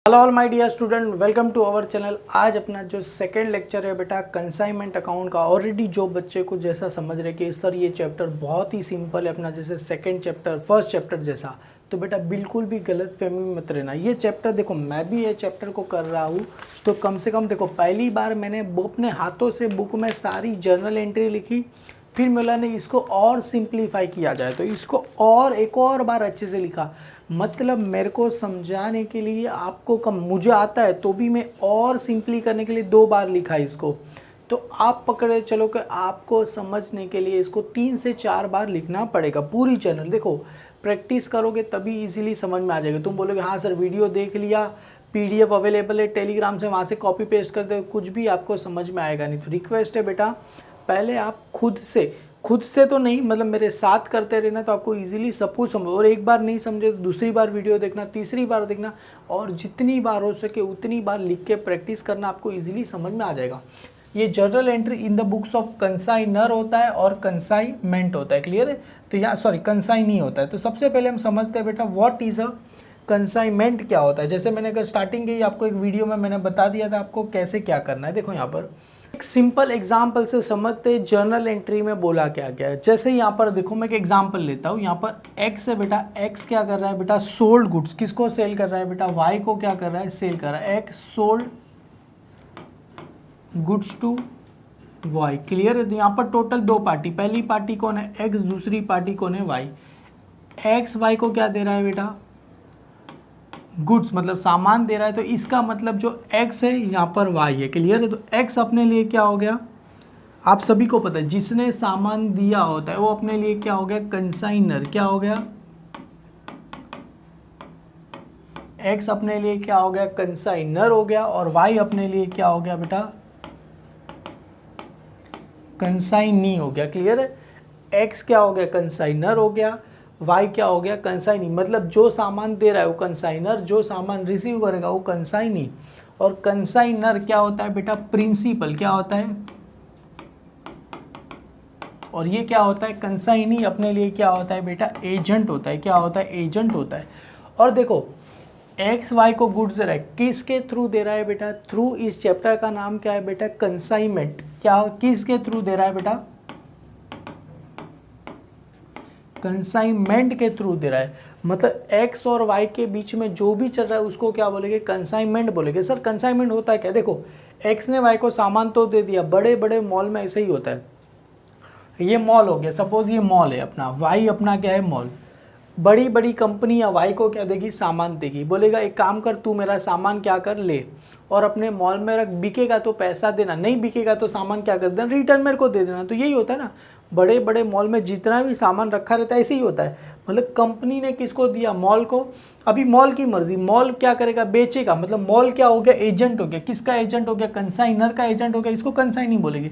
Hello all my dear student, welcome to our channel. आज अपना जो सेकंड लेक्चर है बेटा कंसाइनमेंट अकाउंट का। ऑलरेडी जो बच्चे को जैसा समझ रहे कि सर ये चैप्टर बहुत ही सिंपल है, अपना जैसे सेकंड चैप्टर फर्स्ट चैप्टर जैसा, तो बेटा बिल्कुल भी गलत फहमी में मत रहना। ये चैप्टर देखो, मैं भी ये चैप्टर को कर रहा हूँ तो कम से कम देखो पहली बार मैंने अपने हाथों से बुक में सारी जर्नल एंट्री लिखी, फिर मैंने इसको और सिंप्लीफाई किया जाए तो इसको और एक और बार अच्छे से लिखा। मतलब मेरे को समझाने के लिए आपको कम मुझे आता है तो भी मैं और सिंपली करने के लिए 2 बार लिखा इसको। तो आप पकड़े चलो कि आपको समझने के लिए इसको 3 से 4 बार लिखना पड़ेगा पूरी जर्नल। देखो प्रैक्टिस करोगे तभी इजीली समझ में आ जाएगा। तुम बोलोगे हाँ सर वीडियो देख लिया, पीडीएफ अवेलेबल है टेलीग्राम से, वहाँ से कॉपी पेस्ट कर दो, कुछ भी आपको समझ में आएगा नहीं। तो रिक्वेस्ट है बेटा पहले आप खुद से तो नहीं, मतलब मेरे साथ करते रहना तो आपको इजीली सब कुछ समझ। और एक बार नहीं समझे तो दूसरी बार वीडियो देखना, तीसरी बार देखना, और जितनी बार हो सके उतनी बार लिख के प्रैक्टिस करना, आपको इजीली समझ में आ जाएगा। ये journal entry in the books of consignor होता है और कंसाइनमेंट होता है। क्लियर है? तो यहाँ कंसाइनी होता है। तो सबसे पहले हम समझते हैं बेटा व्हाट इज़ अ कंसाइनमेंट क्या होता है। जैसे मैंने अगर स्टार्टिंग की आपको एक वीडियो में मैंने बता दिया था आपको कैसे क्या करना है। देखो यहाँ पर एक सिंपल एग्जाम्पल से समझते जर्नल एंट्री में बोला क्या गया है। जैसे यहाँ पर देखो मैं एक एग्जाम्पल लेता हूँ। यहाँ पर एक्स है बेटा, एक्स क्या कर रहा है बेटा, सोल्ड गुड्स। किसको सेल कर रहा है बेटा, वाई को क्या कर रहा है, सेल कर रहा है। X sold goods to Y. Clear है? तो यहाँ पर टोटल 2 पार्टी, पहली पार्टी कौन है एक्स, दूसरी पार्टी कौन है वाई। एक्स वाई को क्या दे रहा है बेटा, गुड्स मतलब सामान दे रहा है। तो इसका मतलब जो x है यहाँ पर y है। क्लियर है? तो x अपने लिए क्या हो गया, आप सभी को पता है जिसने सामान दिया होता है वो अपने लिए क्या हो गया, कंसाइनर। क्या हो गया, x अपने लिए क्या हो गया, कंसाइनर हो गया, और y अपने लिए क्या हो गया बेटा, कंसाइनी हो गया। क्लियर है? x क्या हो गया, कंसाइनर हो गया, वाई क्या हो गया, कंसाइनी। मतलब जो सामान दे रहा है वो कंसाइनर, जो सामान रिसीव करेगा वो कंसाइनी। और कंसाइनर क्या होता है बेटा, प्रिंसिपल। क्या होता है, और ये क्या होता है, कंसाइनी अपने लिए क्या होता है बेटा, एजेंट होता है। क्या होता है, एजेंट होता है। और देखो एक्स वाई को गुड्स दे रहा है, किसके थ्रू दे रहा है बेटा, थ्रू। इस चैप्टर का नाम क्या है बेटा, कंसाइनमेंट। क्या किसके थ्रू दे रहा है बेटा, कंसाइनमेंट के थ्रू दे रहा है। मतलब एक्स और वाई के बीच में जो भी चल रहा है उसको क्या बोलेंगे, कंसाइनमेंट बोलेंगे। सर कंसाइनमेंट होता है क्या, देखो एक्स ने वाई को सामान तो दे दिया, बड़े बड़े मॉल में ऐसे ही होता है। ये मॉल हो गया, सपोज ये मॉल है अपना, वाई अपना क्या है, मॉल। बड़ी बड़ी कंपनी या वाई को क्या देगी, सामान देगी, बोलेगा एक काम कर तू मेरा सामान क्या कर ले और अपने मॉल में रख, बिकेगा तो पैसा देना, नहीं बिकेगा तो सामान क्या कर देना, रिटर्न मेरे को दे देना। तो यही होता है ना, बड़े बड़े मॉल में जितना भी सामान रखा रहता है ऐसे ही होता है। मतलब कंपनी ने किसको दिया, मॉल को। अभी मॉल की मर्जी, मॉल क्या करेगा, बेचेगा। मतलब मॉल क्या हो गया, एजेंट हो गया। किसका एजेंट हो गया, कंसाइनर का एजेंट हो गया। इसको कंसाइनी बोलेंगे।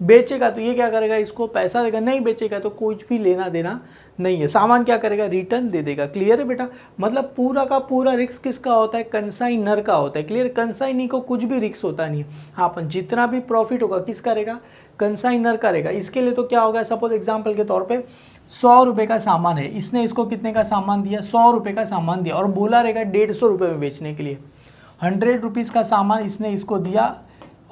बेचेगा तो ये क्या करेगा, इसको पैसा देगा, नहीं बेचेगा तो कुछ भी लेना देना नहीं है, सामान क्या करेगा, रिटर्न दे देगा। क्लियर है बेटा? मतलब पूरा का पूरा रिस्क किसका होता है, कंसाइनर का होता है। क्लियर? कंसाइनी को कुछ भी रिस्क होता नहीं है। हाँ अपन जितना भी प्रॉफिट होगा किस करेगा, कंसाइनर करेगा। इसके लिए तो क्या होगा, सपोज एग्जाम्पल के तौर पर 100 रुपये का सामान है, इसने इसको कितने का सामान दिया, 100 रुपये का सामान दिया, और बोला रहेगा 150 रुपये में बेचने के लिए। 100 रुपीज़ का सामान इसने इसको दिया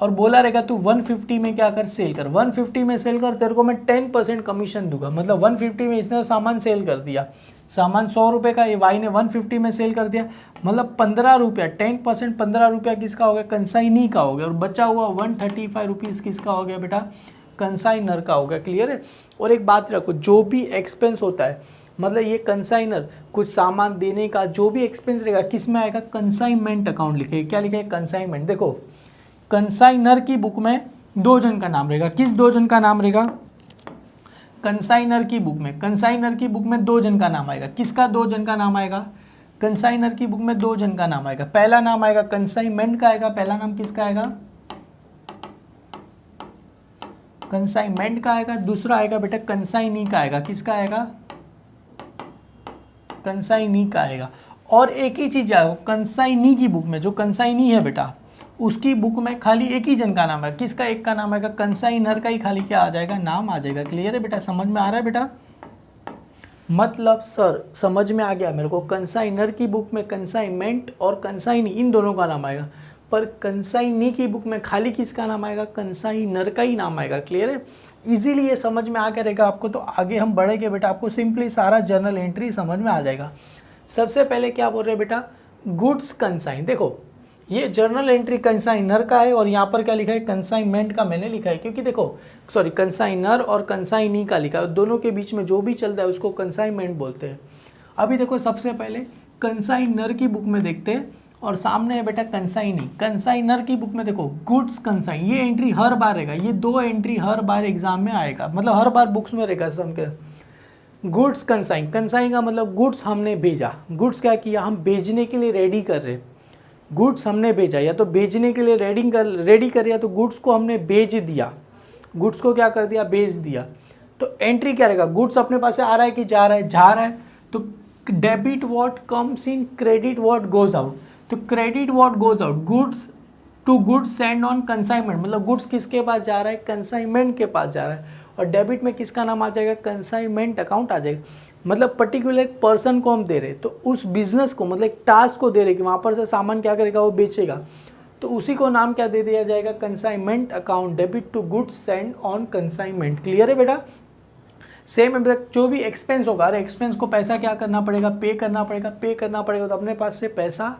और बोला रहेगा तू 150 में क्या कर, सेल कर। 150 में सेल कर, तेरे को मैं 10% कमीशन दूंगा। मतलब 150 में इसने सामान सेल कर दिया, सामान 100 रुपये का, ये वाई ने 150 में सेल कर दिया। मतलब 15 रुपया, 10% 15 रुपया किसका हो गया, कंसाइनी का हो गया। और बचा हुआ 135 रुपीज़ किसका हो गया बेटा, कंसाइनर का हो गया। क्लियर है? और एक बात रखो, जो भी एक्सपेंस होता है, मतलब ये कंसाइनर कुछ सामान देने का जो भी एक्सपेंस रहेगा किस में आएगा, कंसाइनमेंट अकाउंट लिखे। क्या लिखे, कंसाइनमेंट। देखो कंसाइनर की बुक में 2 जन का नाम रहेगा। किस 2 जन का नाम रहेगा, कंसाइनर की बुक में, कंसाइनर की बुक में 2 जन का नाम आएगा। किसका 2 जन का नाम आएगा, कंसाइनर की बुक में 2 जन का नाम आएगा। पहला नाम आएगा कंसाइनमेंट का आएगा, पहला नाम किसका आएगा, कंसाइनमेंट का आएगा। दूसरा आएगा बेटा कंसाइनी का आएगा। किसका आएगा, कंसाइनी का आएगा। और एक ही चीज आएगा कंसाइनी की बुक में, जो कंसाइनी है बेटा उसकी बुक में खाली एक ही जन का नाम है। किसका, एक का नाम आएगा, कंसाइनर का ही खाली क्या आ जाएगा, नाम आ जाएगा। क्लियर है बेटा, समझ में आ रहा है बेटा? मतलब सर समझ में आ गया मेरे को, कंसाइनर की बुक में कंसाइनमेंट और कंसाइनी इन दोनों का नाम आएगा, पर कंसाइनी की बुक में खाली किसका नाम आएगा, कंसाइनर का ही नाम आएगा। क्लियर है, इजीली ये समझ में आ गया रहेगा आपको। तो आगे हम बढ़ेंगे बेटा, आपको सिंपली सारा जर्नल एंट्री समझ में आ जाएगा। सबसे पहले क्या बोल रहे हैं बेटा, गुड्स कंसाइन। देखो ये जर्नल एंट्री कंसाइनर का है और यहाँ पर क्या लिखा है, कंसाइनमेंट का मैंने लिखा है, क्योंकि देखो सॉरी कंसाइनर और कंसाइनी का लिखा है, दोनों के बीच में जो भी चलता है उसको कंसाइनमेंट बोलते हैं। अभी देखो सबसे पहले कंसाइनर की बुक में देखते हैं और सामने है बेटा कंसाइनी। कंसाइनर की बुक में देखो गुड्स कंसाइन, ये एंट्री हर बार रहेगा, ये दो एंट्री हर बार एग्जाम में आएगा, मतलब हर बार बुक्स में रहेगा सब के। गुड्स कंसाइन, कंसाइन का मतलब गुड्स हमने भेजा, गुड्स क्या किया, हम भेजने के लिए रेडी कर रहे, गुड्स हमने भेजा, या तो भेजने के लिए रेडी कर या तो गुड्स को हमने भेज दिया, गुड्स को क्या कर दिया, भेज दिया। तो एंट्री क्या रहेगा, गुड्स अपने पास से आ रहा है कि जा रहा है, जा रहा है, तो debit what comes in, credit what goes out. तो credit what goes out, goods to goods send on consignment, मतलब गुड्स किसके पास जा रहा है, कंसाइनमेंट के पास जा रहा है। और डेबिट में किसका नाम आ जाएगा, कंसाइनमेंट अकाउंट आ जाएगा। मतलब पर्टिकुलर एक पर्सन को हम दे रहे, तो उस बिजनेस को मतलब एक टास्क को दे रहे कि वहाँ पर से सामान क्या करेगा, वो बेचेगा, तो उसी को नाम क्या दे दिया जाएगा, consignment account, debit to goods send on consignment. Clear है बेटा। सेम है, जो भी एक्सपेंस होगा, अरे एक्सपेंस को पैसा क्या करना पड़ेगा, पे करना पड़ेगा, पे करना पड़ेगा, तो अपने पास से पैसा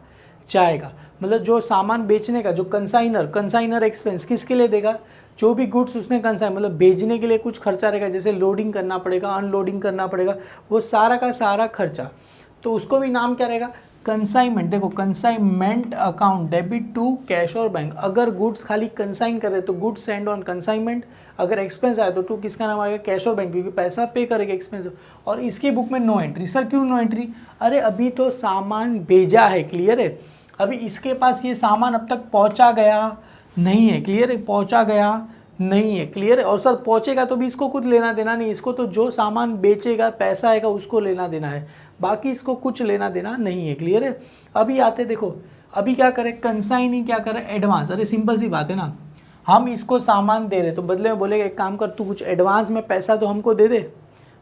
जाएगा। मतलब जो सामान बेचने का जो कंसाइनर एक्सपेंस किसके लिए देगा, जो भी गुड्स उसने कंसाइन मतलब भेजने के लिए कुछ खर्चा रहेगा, जैसे लोडिंग करना पड़ेगा, अनलोडिंग करना पड़ेगा, वो सारा का सारा खर्चा, तो उसको भी नाम क्या रहेगा, कंसाइनमेंट। देखो consignment account, debit to cash और बैंक। अगर गुड्स खाली कंसाइन करे तो गुड्स सेंड ऑन कंसाइनमेंट, अगर एक्सपेंस आए तो टू किसका नाम आएगा, कैश और बैंक, क्योंकि पैसा पे करेगा एक्सपेंस। और इसकी बुक में नो एंट्री। सर क्यों नो एंट्री, अरे अभी तो सामान भेजा है, क्लियर है, अभी इसके पास ये सामान अब तक पहुंचा गया नहीं है, क्लियर है, पहुंचा गया नहीं है, क्लियर है। और सर पहुंचेगा तो भी इसको कुछ लेना देना नहीं, इसको तो जो सामान बेचेगा पैसा आएगा उसको लेना देना है, बाकी इसको कुछ लेना देना नहीं है, क्लियर है। अभी आते देखो, अभी क्या करें, कंसाइनी क्या करें, एडवांस। अरे सिंपल सी बात है ना, हम इसको सामान दे रहे तो बदले में बोलेगा एक काम कर, तू कुछ एडवांस में पैसा तो हमको दे दे,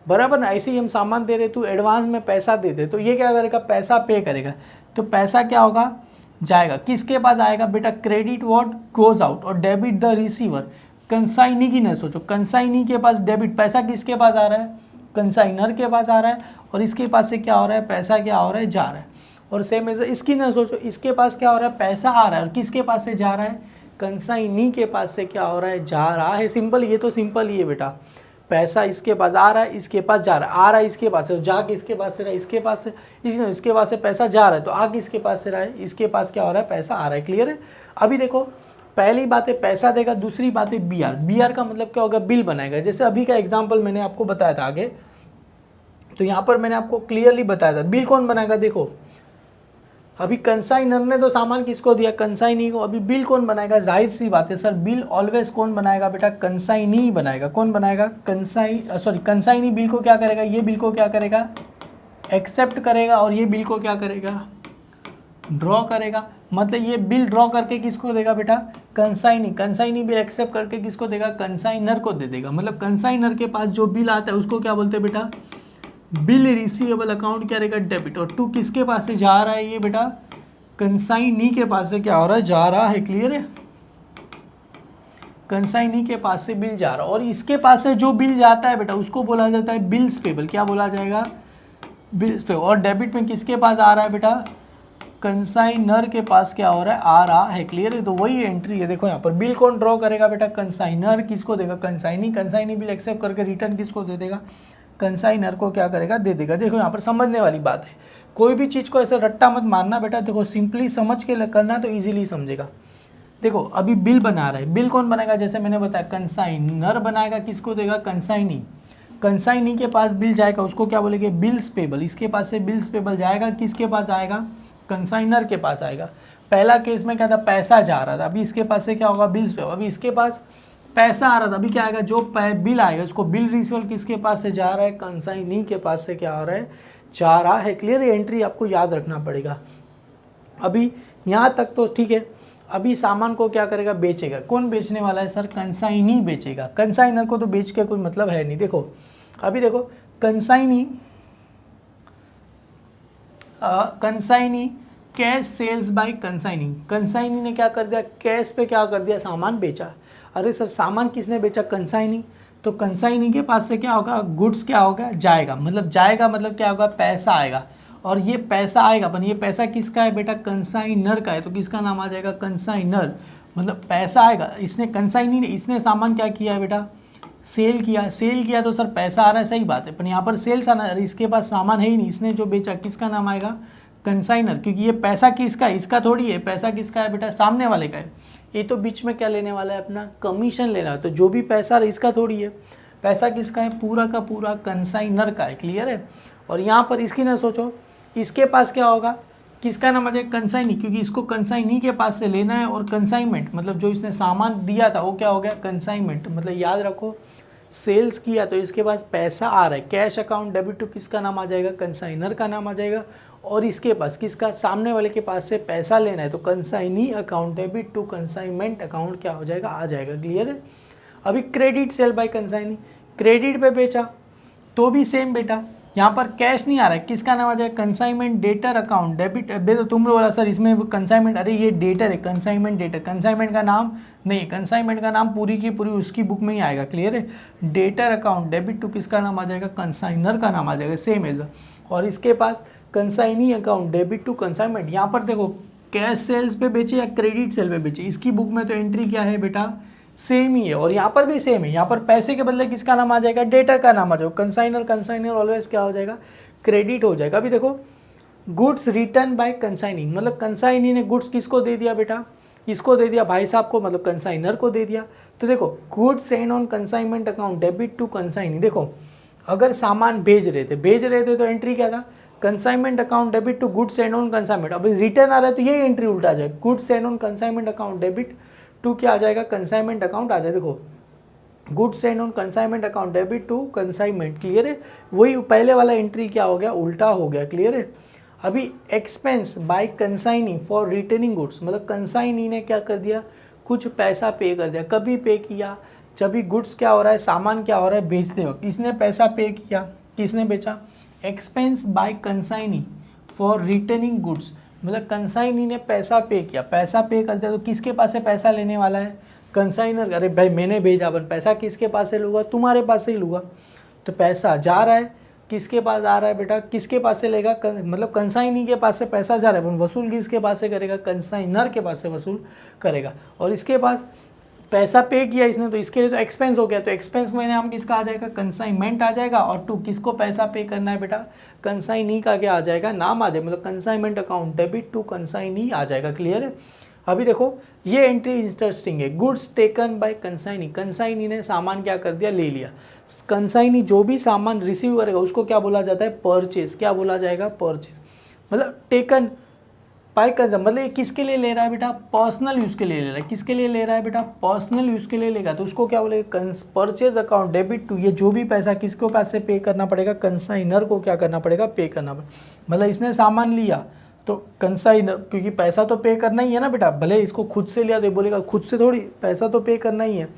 बराबर ना। ऐसे ही हम सामान दे रहे, तू एडवांस में पैसा दे दे, तो ये क्या करेगा, पैसा पे करेगा, तो पैसा क्या होगा, जाएगा, किसके पास आएगा बेटा, क्रेडिट व्हाट गोज आउट और डेबिट द रिसीवर। कंसाइनी की न सोचो, कंसाइनी के पास डेबिट पैसा किसके पास आ रहा है, कंसाइनर के पास आ रहा है, और इसके पास से क्या हो रहा है, पैसा क्या हो रहा है, जा रहा है। और सेम ऐसे इसकी न सोचो, इसके पास क्या हो रहा है, पैसा आ रहा है, और किसके पास से जा रहा है, कंसाइनी के पास से क्या हो रहा है, जा रहा है। सिंपल, ये तो सिंपल ही है बेटा, पैसा इसके पास आ रहा है, इसके पास जा रहा है, आ रहा है इसके पास से, जा किसके पास से रहा है, इसके पास से, इसके पास से पैसा जा रहा है, तो आ किसके पास से रहा है, इसके पास क्या हो रहा है, पैसा आ रहा है, क्लियर है। अभी देखो पहली बात है पैसा देगा, दूसरी बात है बीआर। बीआर का मतलब क्या होगा, बिल बनाएगा। जैसे अभी का एग्जांपल मैंने आपको बताया था आगे, तो यहाँ पर मैंने आपको क्लियरली बताया था, बिल कौन बनाएगा। देखो अभी कंसाइनर ने तो सामान किसको दिया, कंसाइनी को, अभी बिल कौन बनाएगा, जाहिर सी बात है सर, बिल ऑलवेज कौन बनाएगा बेटा, कंसाइनी बनाएगा। कौन बनाएगा, कंसाइनी बिल को क्या करेगा, ये बिल को क्या करेगा, एक्सेप्ट करेगा, और ये बिल को क्या करेगा, ड्रॉ करेगा। मतलब ये बिल ड्रॉ करके किसको देगा बेटा, कंसाइनी बिल एक्सेप्ट करके किसको देगा, कंसाइनर को दे देगा। मतलब कंसाइनर के पास जो बिल आता है उसको क्या बोलते हैं बेटा, बिल रिसीवेबल अकाउंट क्या रहेगा, डेबिट। और टू किसके पास से जा रहा है ये बेटा, कंसाइनी के पास से क्या हो रहा है, जा रहा है, क्लियर है, कंसाइनी के पास से बिल जा रहा है। और इसके पास से जो बिल जाता है बेटा उसको बोला जाता है बिल्स पेबल। क्या बोला जाएगा, बिल्स पेबल। और डेबिट में किसके पास आ रहा है बेटा, कंसाइनर के पास क्या हो रहा है, आ रहा है, क्लियर है। तो वही एंट्री है। देखो यहाँ पर बिल कौन ड्रॉ करेगा बेटा, कंसाइनर किसको देगा, कंसाइनी बिल एक्सेप्ट करके रिटर्न किसको दे देगा, कंसाइनर को क्या करेगा, दे देगा। देखो यहाँ पर समझने वाली बात है, कोई भी चीज़ को ऐसे रट्टा मत मारना बेटा, देखो सिंपली समझ के करना तो इजीली समझेगा। देखो अभी बिल बना रहा है, बिल कौन बनाएगा, जैसे मैंने बताया कंसाइनर बनाएगा, किसको देगा, कंसाइनी के पास बिल जाएगा, उसको क्या बोलेंगे, बिल्स पेबल। इसके पास से बिल्स पेबल जाएगा, किसके पास आएगा, कंसाइनर के पास आएगा। पहला केस में क्या था, पैसा जा रहा था, अभी इसके पास से क्या होगा, बिल्स पेबल। अभी इसके पास पैसा आ रहा था, अभी क्या आएगा, जो बिल आएगा उसको बिल रिसीवेबल किसके पास से जा रहा है, कंसाइनी के पास से क्या हो रहा है, जा रहा है, क्लियर। एंट्री आपको याद रखना पड़ेगा। अभी यहाँ तक तो ठीक है। अभी सामान को क्या करेगा, बेचेगा। कौन बेचने वाला है सर, कंसाइनी बेचेगा। कंसाइनर को तो बेच के कोई मतलब है नहीं। देखो अभी देखो consignee consignee cash sales by consignee, consignee ने क्या कर दिया, कैश पे क्या कर दिया, सामान बेचा। अरे सर सामान किसने बेचा, कंसाइनी, तो कंसाइनी के पास से क्या होगा, गुड्स क्या होगा, जाएगा, मतलब जाएगा मतलब क्या होगा, पैसा आएगा। और ये पैसा आएगा, पर ये पैसा किसका है बेटा, कंसाइनर का है, तो किसका नाम आ जाएगा, कंसाइनर। मतलब पैसा आएगा, इसने कंसाइनी ने, इसने सामान क्या किया है बेटा, सेल किया, सेल किया तो सर पैसा आ रहा है, सही बात है, पर यहाँ पर सेल्स आना, इसके पास सामान है ही नहीं, इसने जो बेचा किसका नाम आएगा, कंसाइनर, क्योंकि ये पैसा किसका है, इसका थोड़ी है, पैसा किसका है बेटा, सामने वाले का है। ये तो बीच में क्या लेने वाला है, अपना कमीशन लेना है, तो जो भी पैसा इसका थोड़ी है, पैसा किसका है, पूरा का पूरा कंसाइनर का है, क्लियर है। और यहाँ पर इसकी ना सोचो, इसके पास क्या होगा, किसका नाम आ जाएगा, कंसाइनी, क्योंकि इसको कंसाइनी के पास से लेना है, और कंसाइनमेंट मतलब जो इसने सामान दिया था वो क्या हो गया, कंसाइनमेंट, मतलब याद रखो सेल्स किया तो इसके पास पैसा आ रहा है, कैश अकाउंट डेबिट टू किसका नाम आ जाएगा, कंसाइनर का नाम आ जाएगा। और इसके पास किसका, सामने वाले के पास से पैसा लेना है, तो consignee account debit to consignment account क्या हो जाएगा, आ जाएगा, क्लियर है। अभी credit sale by consignee, credit पे बेचा तो भी सेम बेटा, यहाँ पर कैश नहीं आ रहा है, किसका नाम आ जाएगा, कंसाइनमेंट डेटर अकाउंट डेबिट। अबे तो तुम लोग बोला सर इसमें कंसाइनमेंट, अरे ये डेटर है, कंसाइनमेंट डेटर, कंसाइनमेंट का नाम नहीं, कंसाइनमेंट का नाम पूरी की पूरी उसकी बुक में ही आएगा, क्लियर है। डेटर अकाउंट डेबिट टू किसका नाम आ जाएगा, कंसाइनर का नाम आ जाएगा, सेम एज। और इसके पास consignee account debit to consignment, यहाँ पर देखो कैश सेल्स पे बेचे या क्रेडिट सेल पे बेचे, इसकी बुक में तो एंट्री क्या है बेटा, सेम ही है। और यहाँ पर भी सेम है, यहाँ पर पैसे के बदले किसका नाम आ जाएगा, डेटर का नाम आ जाएगा, कंसाइनर, कंसाइनर ऑलवेज क्या हो जाएगा, क्रेडिट हो जाएगा। अभी देखो गुड्स रिटर्न बाय कंसाइनी, मतलब कंसाइनी ने गुड्स किसको दे दिया बेटा, इसको दे दिया भाई साहब को, मतलब कंसाइनर को दे दिया। तो देखो goods send on consignment account debit to consignee, देखो अगर सामान भेज रहे थे तो एंट्री क्या था, consignment account debit to goods send on consignment. अब रिटर्न आ रहा है तो ये एंट्री उल्टा आ जाएगा, goods send on consignment account debit to क्या आ जाएगा, कंसाइनमेंट अकाउंट आ जाएगा। देखो goods send on consignment account debit to consignment, clear है, वही पहले वाला एंट्री क्या हो गया, उल्टा हो गया, क्लियर है। अभी expense bye consignee for returning goods, मतलब कंसाइनी ने क्या कर दिया, कुछ पैसा पे कर दिया, कभी पे किया, जब भी गुड्स क्या हो रहा है, सामान क्या हो रहा है बेचते वक्त, इसने पैसा पे किया, किसने बेचा, expense bye consignee for returning goods, मतलब कंसाइनी ने पैसा पे किया, पैसा पे कर दिया तो किसके पास से पैसा लेने वाला है, कंसाइनर। अरे भाई मैंने भेजा, अपन पैसा किसके पास से लूँगा, तुम्हारे पास से ही लूँगा, तो पैसा जा रहा है, किसके पास आ रहा है बेटा, किसके पास से लेगा, मतलब कंसाइनी के पास से पैसा जा रहा है, अपन वसूल किसके पास से करेगा, कंसाइनर के पास से वसूल करेगा। और इसके पास पैसा पे किया इसने, तो इसके लिए तो एक्सपेंस हो गया, तो एक्सपेंस में नाम किसका आ जाएगा, कंसाइनमेंट आ जाएगा। और टू किसको पैसा पे करना है बेटा, कंसाइनी का क्या आ जाएगा, नाम आ जाएगा, मतलब consignment account debit to consignee आ जाएगा, क्लियर है। अभी देखो ये एंट्री इंटरेस्टिंग है, goods taken by consignee, consignee ने सामान क्या कर दिया, ले लिया। कंसाइनी जो भी सामान रिसीव करेगा उसको क्या बोला जाता है, परचेज, क्या बोला जाएगा, परचेज, मतलब टेकन बाय कंज्यूम, मतलब ये किसके लिए ले रहा है बेटा, पर्सनल यूज़ के लिए ले रहा है, किसके लिए ले रहा है बेटा, पर्सनल यूज़ के लिए लेगा, तो उसको क्या बोलेगा, परचेज अकाउंट डेबिट टू, ये जो भी पैसा किसको पास से पे करना पड़ेगा, कंसाइनर को क्या करना पड़ेगा, पे करना पड़ेगा। मतलब इसने सामान लिया तो कंसाइनर, क्योंकि पैसा तो पे करना ही है ना बेटा, भले इसको खुद से लिया तो ये बोलेगा खुद से थोड़ी, पैसा तो पे करना ही है,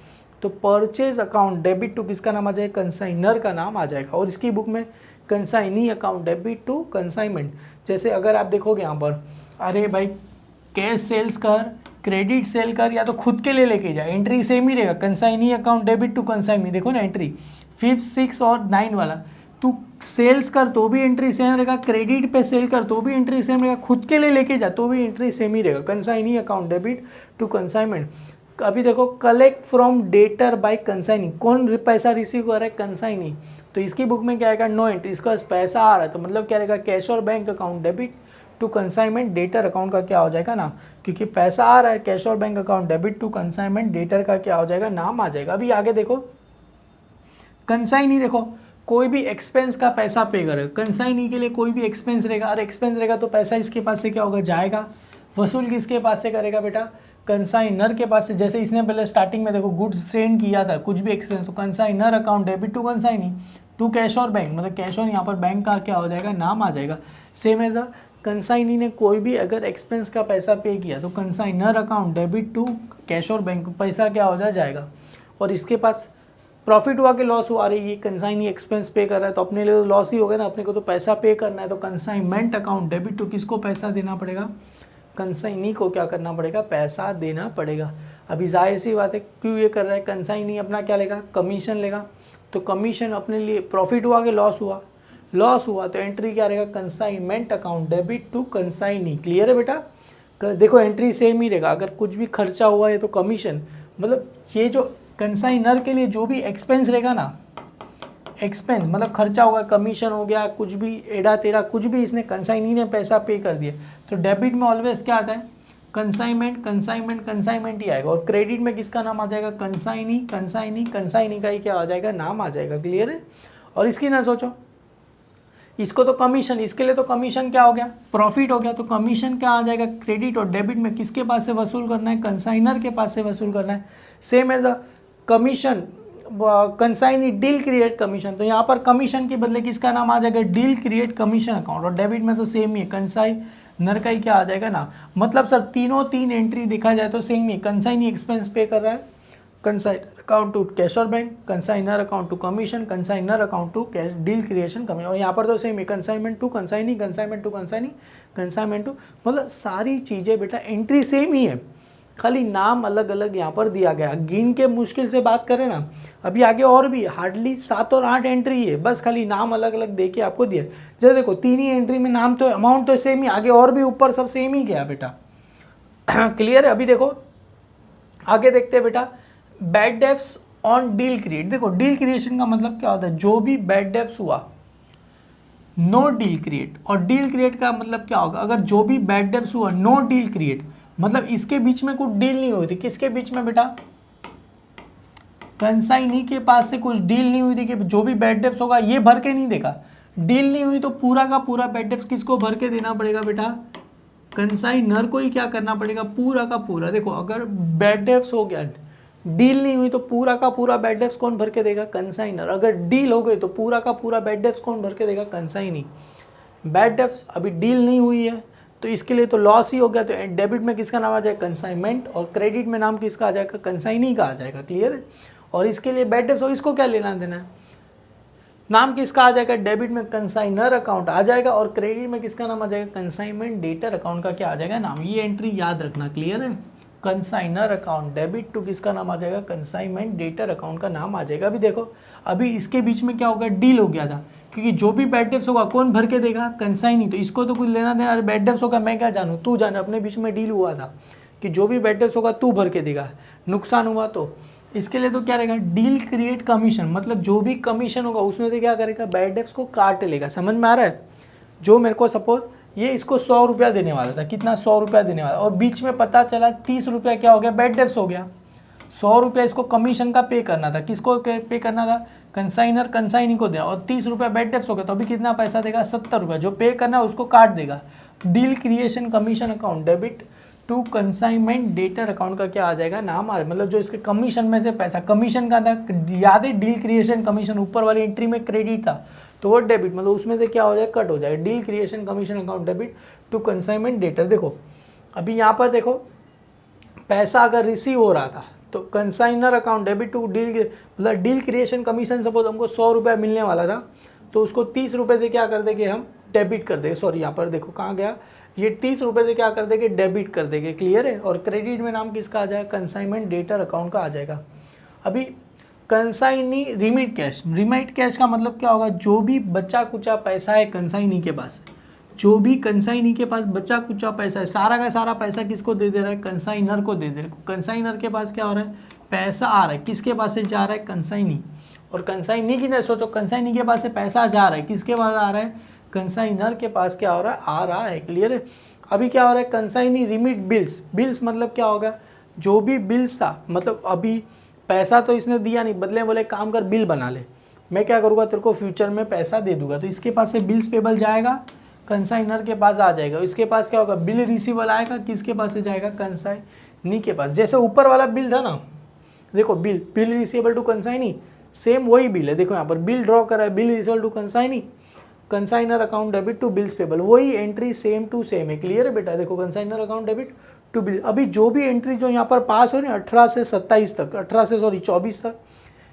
तो परचेज अकाउंट डेबिट टू किसका नाम आ जाएगा, कंसाइनर का नाम आ जाएगा। और इसकी बुक में consignee account debit to consignment, जैसे अगर आप देखोगे यहाँ पर, अरे भाई कैश सेल्स कर, क्रेडिट सेल कर, या तो खुद के लिए लेके जा, एंट्री सेम ही रहेगा, consignee account debit to consignee, देखो ना एंट्री 5, 6 और 9 वाला, तू सेल्स कर तो भी एंट्री सेम रहेगा, क्रेडिट पे सेल कर तो भी एंट्री सेम रहेगा, खुद के लिए लेके जा तो भी एंट्री सेम ही रहेगा, consignee account debit to consignment. अभी देखो collect from debtor by consignee, कौन पैसा रिसीव कर रहा है, कंसाइनी, तो इसकी बुक में क्या आएगा, नो एंट्री, इसका पैसा आ रहा है, तो मतलब क्या रहेगा, कैश और bank account debit to consignment debtor account का क्या हो जाएगा नाम, क्योंकि पैसा आ रहा है, कैश और bank account debit to consignment debtor का क्या हो जाएगा, नाम आ जाएगा। अभी आगे देखो कंसाइनी, देखो कोई भी एक्सपेंस का पैसा पे करेगा, कंसाइनी के लिए कोई भी एक्सपेंस रहेगा, और एक्सपेंस रहेगा तो पैसा इसके पास से क्या होगा, जाएगा, वसूल किसके पास से करेगा बेटा, कंसाइनर के पास से। जैसे इसने पहले स्टार्टिंग में देखो गुड्स सेंड किया था, कुछ भी एक्सपेंस, तो consignor account debit to consignee to cash और बैंक, मतलब कैश और यहाँ पर बैंक का क्या हो जाएगा, नाम आ जाएगा। सेम एज अ कंसाइनी ने कोई भी अगर एक्सपेंस का पैसा पे किया तो consignor account debit to cash और बैंक, पैसा क्या हो जाएगा। और इसके पास प्रॉफिट हुआ कि लॉस हुआ, अरे ये कंसाइनी एक्सपेंस पे कर रहा है तो अपने लिए तो लॉस ही हो गया ना, अपने को तो पैसा पे करना है, तो कंसाइनमेंट अकाउंट डेबिट टू किसको पैसा देना पड़ेगा, कंसाइनी को क्या करना पड़ेगा, पैसा देना पड़ेगा। अभी जाहिर सी बात है क्यों ये कर रहा है, कंसाइनी अपना क्या लेगा, कमीशन लेगा, तो कमीशन अपने लिए प्रॉफिट हुआ कि लॉस हुआ, लॉस हुआ तो एंट्री क्या रहेगा, consignment account debit to consignee. Clear है बेटा, देखो एंट्री सेम ही रहेगा, अगर कुछ भी खर्चा हुआ है तो कमीशन, मतलब ये जो कंसाइनर के लिए जो भी एक्सपेंस रहेगा ना, एक्सपेंस मतलब खर्चा होगा, कमीशन हो गया, कुछ भी एड़ा तेड़ा कुछ भी इसने कंसाइनी ने पैसा पे कर दिया, तो डेबिट में ऑलवेज क्या आता है, कंसाइनमेंट कंसाइनमेंट कंसाइनमेंट ही आएगा, और क्रेडिट में किसका नाम आ जाएगा, कंसाइनी कंसाइनी कंसाइनी का ही क्या आ जाएगा, नाम आ जाएगा। क्लियर है, और इसकी ना सोचो, इसको तो कमीशन, इसके लिए तो कमीशन क्या हो गया, प्रॉफिट हो गया, तो कमीशन क्या आ जाएगा, क्रेडिट, और डेबिट में किसके पास से वसूल करना है, कंसाइनर के पास से वसूल करना है। Same as a commission, consignee del credere commission, तो यहाँ पर कमीशन के बदले किसका नाम आ जाएगा, डील क्रिएट कमीशन अकाउंट, और डेबिट में तो सेम ही है, कंसाइनर का ही क्या आ जाएगा ना। मतलब सर तीन एंट्री देखा जाए तो सेम ही, कंसाइनी एक्सपेंस पे कर रहा है, कंसाइनर अकाउंट टू कैश और bank, consignor account to commission, consignor account to cash del credere commission, और यहाँ पर तो सेम है, consignment to consignee, consignment to consignee, consignment to, मतलब सारी चीज़ें बेटा एंट्री सेम ही है, खाली नाम अलग अलग यहाँ पर दिया गया। गिन के मुश्किल से बात करें ना, अभी आगे और भी हार्डली 7 और 8 एंट्री है, बस खाली नाम अलग अलग दे के आपको दिया। जैसे देखो 3 ही एंट्री में नाम तो अमाउंट तो सेम ही, आगे और भी ऊपर सब सेम ही गया बेटा। क्लियर है, अभी देखो आगे देखते हैं बेटा, bad debts on deal create. देखो डील क्रिएशन का मतलब क्या होता है, जो भी बैड डेब्ट्स हुआ, नो डील क्रिएट, और डील क्रिएट का मतलब क्या होगा, अगर जो भी बैड डेब्ट्स हुआ नो डील क्रिएट, मतलब इसके बीच में कुछ डील नहीं हुई थी, किसके बीच में बेटा, कंसाइनी के पास से कुछ डील नहीं हुई थी कि जो भी बैड डेब्ट्स होगा ये भर के नहीं देगा, डील नहीं हुई तो पूरा का पूरा बैड डेब्ट्स किसको भर के देना पड़ेगा बेटा, कंसाइनर को ही क्या करना पड़ेगा, पूरा का पूरा। देखो अगर बैड डेब्ट्स हो गया, डील नहीं हुई तो पूरा का पूरा बैड डेब्ट्स कौन भर के देगा, कंसाइनर, अगर डील हो गई तो पूरा का पूरा बैड डेब्ट्स कौन भर के देगा, कंसाइनी। बैड डेब्ट्स अभी डील नहीं हुई है तो इसके लिए तो लॉस ही हो गया, तो डेबिट में किसका नाम आ जाएगा, कंसाइनमेंट, और क्रेडिट में नाम किसका आ जाएगा, कंसाइनी का आ जाएगा। क्लियर है, और इसके लिए बैड डेब्ट्स हो, इसको क्या लेना देना है, नाम किसका आ जाएगा, डेबिट में कंसाइनर अकाउंट आ जाएगा, और क्रेडिट में किसका नाम आ जाएगा, कंसाइनमेंट डेटर अकाउंट का क्या आ जाएगा नाम, ये एंट्री याद रखना। क्लियर है, कंसाइनर अकाउंट डेबिट टू किसका नाम आ जाएगा, कंसाइनमेंट डेटर अकाउंट का नाम आ जाएगा। अभी देखो अभी इसके बीच में क्या होगा, डील हो गया था, क्योंकि जो भी बैड डेब्ट्स होगा कौन भर के देगा, कंसाइनी, तो इसको तो कुछ लेना देना, अरे बैड डेब्ट्स होगा मैं क्या जानूँ, तू जाने, अपने बीच में डील हुआ था कि जो भी बैड डेब्ट्स होगा तू भर के देगा, नुकसान हुआ तो इसके लिए तो क्या रहेगा, डील क्रिएट कमीशन, मतलब जो भी कमीशन होगा उसमें से क्या करेगा, बैड डेब्ट्स को काट लेगा। समझ में आ रहा है, जो मेरे को सपोज ये इसको 100 रुपया देने वाला था, कितना 100 रुपया देने वाला, और बीच में पता चला 30 रुपया क्या हो गया, बैड डेब्ट्स हो गया, 100 रुपया इसको कमीशन का पे करना था, किसको पे करना था, कंसाइनर कंसाइनी को देना, और 30 रुपया बैड डेब्ट्स हो गया, तो अभी कितना पैसा देगा, 70 रुपया, जो पे करना है उसको काट देगा। Del credere commission account debit to consignment debtor account का क्या आ जाएगा, नाम आ, मतलब जो इसके कमीशन में से पैसा, कमीशन का था याद है, डील क्रिएशन कमीशन ऊपर वाली एंट्री में क्रेडिट था, तो वो डेबिट, मतलब उसमें से क्या हो जाएगा, कट हो जाएगा, del credere commission account debit to consignment debtor. देखो अभी यहाँ पर देखो पैसा अगर रिसीव हो रहा था तो consignor account debit to del, मतलब डील क्रिएशन कमीशन सपोज हमको 100 रुपया मिलने वाला था, तो उसको 30 रुपये से क्या कर देंगे हम, डेबिट कर देंगे, सॉरी यहाँ पर देखो कहाँ गया, ये 30 रुपये से क्या कर देंगे, डेबिट कर देंगे। क्लियर है, और क्रेडिट में नाम किसका आ जाएगा, कंसाइनमेंट डेटर अकाउंट का आ जाएगा। अभी consignee remit cash, remit cash का मतलब क्या होगा, जो भी बचा कुचा पैसा है कंसाइनी के पास, जो भी कंसाइनी के पास बचा कुचा पैसा है, सारा का सारा पैसा किसको दे दे रहा है, कंसाइनर को दे दे रहा है। कंसाइनर के पास क्या हो रहा है, पैसा आ रहा है, किसके पास से जा रहा है, कंसाइनी, और कंसाइनी की ना सोचो, कंसाइनी के पास से पैसा जा रहा है, किसके पास आ रहा है, कंसाइनर के पास क्या हो रहा है, आ रहा है। क्लियर है, अभी क्या हो रहा है, कंसाइनी रिमिट बिल्स, बिल्स मतलब क्या होगा, जो भी बिल्स था, मतलब अभी पैसा तो इसने दिया नहीं, बदले बोले काम कर बिल बना ले, मैं क्या करूँगा, तेरे को फ्यूचर में पैसा दे दूंगा, तो इसके पास से बिल्स पेबल जाएगा, कंसाइनर के पास आ जाएगा, इसके पास क्या होगा, बिल रिसीवल आएगा, किसके पास से जाएगा, कंसाइनी के पास। जैसे ऊपर वाला बिल था ना, देखो bill receivable to consignee, same वही बिल है, देखो यहाँ पर बिल ड्रॉ करा है, bill receivable to consignee, consignor account debit to bills payable, वही एंट्री सेम टू सेम है। क्लियर है बेटा, देखो consignor account debit to bill, अभी जो भी एंट्री जो यहाँ पर पास हो रही है 18 से 27 तक, 18 से 24 तक,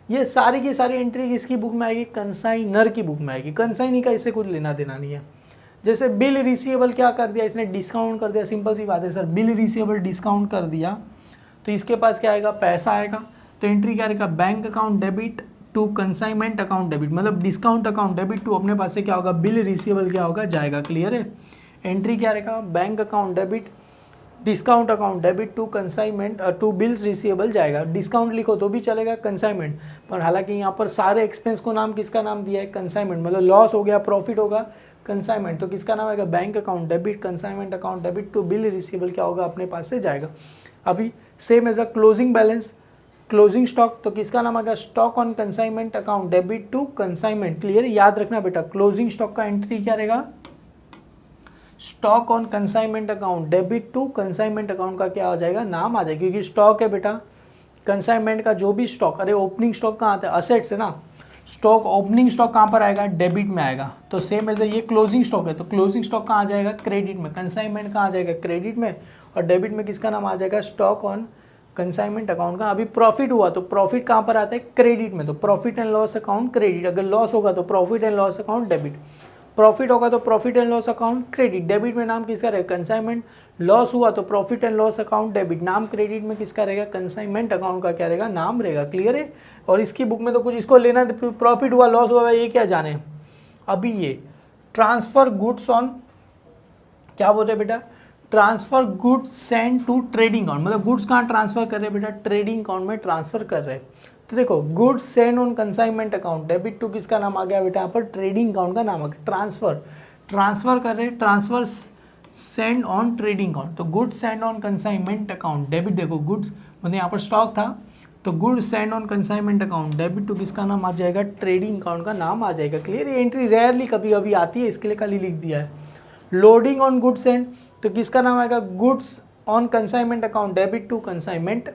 ये सारी की सारी एंट्री किसकी बुक में आएगी, कंसाइनर की बुक में आएगी। कंसाइनी का इससे कुछ लेना देना नहीं है। जैसे बिल रिसीवेबल क्या कर दिया इसने, डिस्काउंट कर दिया, सिंपल सी बात है सर, बिल रिसीवेबल डिस्काउंट कर दिया तो इसके पास क्या आएगा, पैसा आएगा। तो एंट्री क्या रहेगा, bank account debit to consignment account debit, मतलब डिस्काउंट अकाउंट डेबिट टू अपने पास से क्या होगा, बिल रिसीवेबल क्या होगा, जाएगा। क्लियर है। एंट्री क्या रहेगा, bank account debit discount account debit to consignment to bills receivable जाएगा। डिस्काउंट लिखो तो भी चलेगा, कंसाइनमेंट पर हालांकि यहाँ पर सारे एक्सपेंस को नाम किसका नाम दिया है, कंसाइनमेंट, मतलब लॉस हो गया प्रॉफिट होगा कंसाइनमेंट, तो किसका नाम आएगा, bank account debit consignment account debit to bill receivable क्या होगा, अपने पास से जाएगा। अभी same as a closing balance, closing stock, तो किसका नाम आएगा, stock on consignment account debit to consignment. Clear, याद रखना बेटा, क्लोजिंग स्टॉक का एंट्री क्या रहेगा, stock on consignment account debit to consignment account का क्या हो जाएगा, नाम आ जाएगा, क्योंकि स्टॉक है बेटा कंसाइनमेंट का जो भी स्टॉक, अरे ओपनिंग स्टॉक कहाँ आता है, असेट्स है ना, स्टॉक ओपनिंग स्टॉक कहाँ पर आएगा, डेबिट में आएगा। तो सेम एज ये क्लोजिंग स्टॉक है, तो क्लोजिंग स्टॉक कहाँ आ जाएगा, क्रेडिट में, कंसाइनमेंट कहाँ आ जाएगा, क्रेडिट में, और डेबिट में किसका नाम आ जाएगा, स्टॉक ऑन कंसाइनमेंट अकाउंट का। अभी प्रॉफिट हुआ तो प्रॉफिट कहाँ पर आता है, क्रेडिट में, तो profit and loss account credit, अगर लॉस होगा तो profit and loss account debit, profit होगा तो profit and loss account credit, debit में नाम किसका रहेगा, कंसाइनमेंट, लॉस हुआ तो profit and loss account debit, नाम क्रेडिट में किसका रहेगा, कंसाइनमेंट अकाउंट का क्या रहेगा, नाम रहेगा। क्लियर है। और इसकी बुक में तो कुछ इसको लेना, प्रॉफिट हुआ लॉस हुआ ये क्या जाने। अभी ये ट्रांसफर गुड्स ऑन, क्या बोल रहे बेटा, transfer goods send to trading account, मतलब गुड्स कहाँ ट्रांसफर कर रहे हैं बेटा, ट्रेडिंग अकाउंट में ट्रांसफर कर रहे हैं। तो देखो goods send on consignment account debit to किसका नाम आ गया बेटा, यहाँ पर ट्रेडिंग अकाउंट का नाम आ गया। ट्रांसफर कर रहे हैं, transfer send on trading account, तो goods send on consignment account debit, देखो गुड्स मतलब यहाँ पर स्टॉक था, तो goods send on consignment account debit to किसका नाम आ जाएगा, ट्रेडिंग अकाउंट का नाम आ जाएगा। क्लियर, ये एंट्री रेयरली कभी कभी आती है, इसके लिए खाली लिख दिया है। लोडिंग ऑन गुड्स सेंड, तो किसका नाम आएगा, goods on consignment account debit to consignment,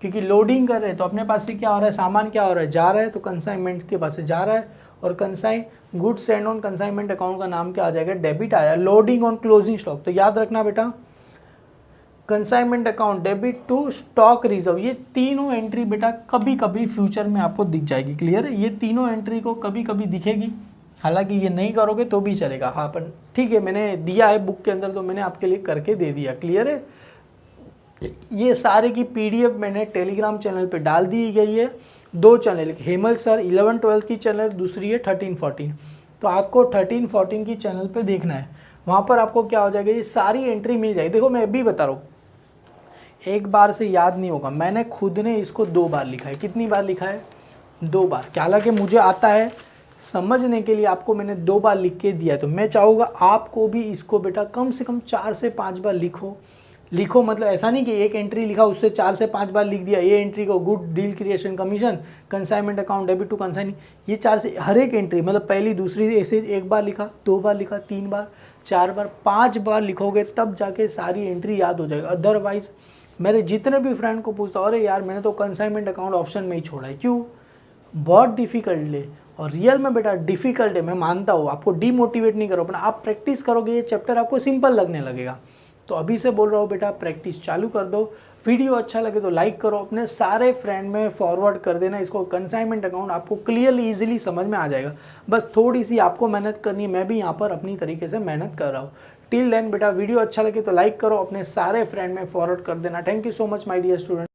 क्योंकि लोडिंग कर रहे हैं तो अपने पास से क्या हो रहा है, सामान क्या हो रहा है, जा रहा है, तो कंसाइनमेंट के पास से जा रहा है, और consign goods send on consignment account का नाम क्या आ जाएगा, डेबिट आया। लोडिंग ऑन क्लोजिंग स्टॉक, तो याद रखना बेटा, consignment account debit to stock reserve, ये तीनों एंट्री बेटा कभी कभी फ्यूचर में आपको दिख जाएगी। क्लियर है, ये तीनों एंट्री को कभी कभी दिखेगी, हालांकि ये नहीं करोगे तो भी चलेगा। हाँ पर ठीक है, मैंने दिया है बुक के अंदर तो मैंने आपके लिए करके दे दिया। क्लियर है, ये सारे की पीडीएफ मैंने टेलीग्राम चैनल पे डाल दी गई है। दो चैनल, हेमल सर 11-12 की चैनल, दूसरी है 13-14, तो आपको 13-14 की चैनल पे देखना है, वहाँ पर आपको क्या हो जाएगा, ये सारी एंट्री मिल जाएगी। देखो मैं अभी बता रहा हूँ, एक बार से याद नहीं होगा, मैंने खुद ने इसको 2 बार लिखा है। कितनी बार लिखा है, 2 बार, हालांकि मुझे आता है समझने के लिए, आपको मैंने 2 बार लिख के दिया है, तो मैं चाहूँगा आपको भी इसको बेटा कम से कम 4 से 5 बार लिखो, मतलब ऐसा नहीं कि एक एंट्री लिखा उससे 4 से 5 बार लिख दिया, ये एंट्री को good del credere commission consignment account debit to consign, ये 4 से हर एक एंट्री, मतलब पहली दूसरी ऐसे 1 बार लिखा, 2 बार लिखा, 3 बार, 4 बार, 5 बार लिखोगे तब जाके सारी एंट्री याद हो जाएगा। अदरवाइज मेरे जितने भी फ्रेंड को पूछता, अरे यार मैंने तो कंसाइनमेंट अकाउंट ऑप्शन में ही छोड़ा है, क्यों, बहुत डिफिकल्ट है, और रियल में बेटा डिफिकल्ट है, मैं मानता हूँ, आपको डीमोटिवेट नहीं करो, अपना आप प्रैक्टिस करोगे ये चैप्टर आपको सिंपल लगने लगेगा। तो अभी से बोल रहा हूँ बेटा, प्रैक्टिस चालू कर दो। वीडियो अच्छा लगे तो लाइक करो, अपने सारे फ्रेंड में फॉरवर्ड कर देना इसको। कंसाइनमेंट अकाउंट आपको क्लियरली इजीली समझ में आ जाएगा, बस थोड़ी सी आपको मेहनत करनी है, मैं भी यहाँ पर अपनी तरीके से मेहनत कर रहा हूँ। टिल देन बेटा, वीडियो अच्छा लगे तो लाइक करो, अपने सारे फ्रेंड में फॉरवर्ड कर देना। Thank you so much my dear student.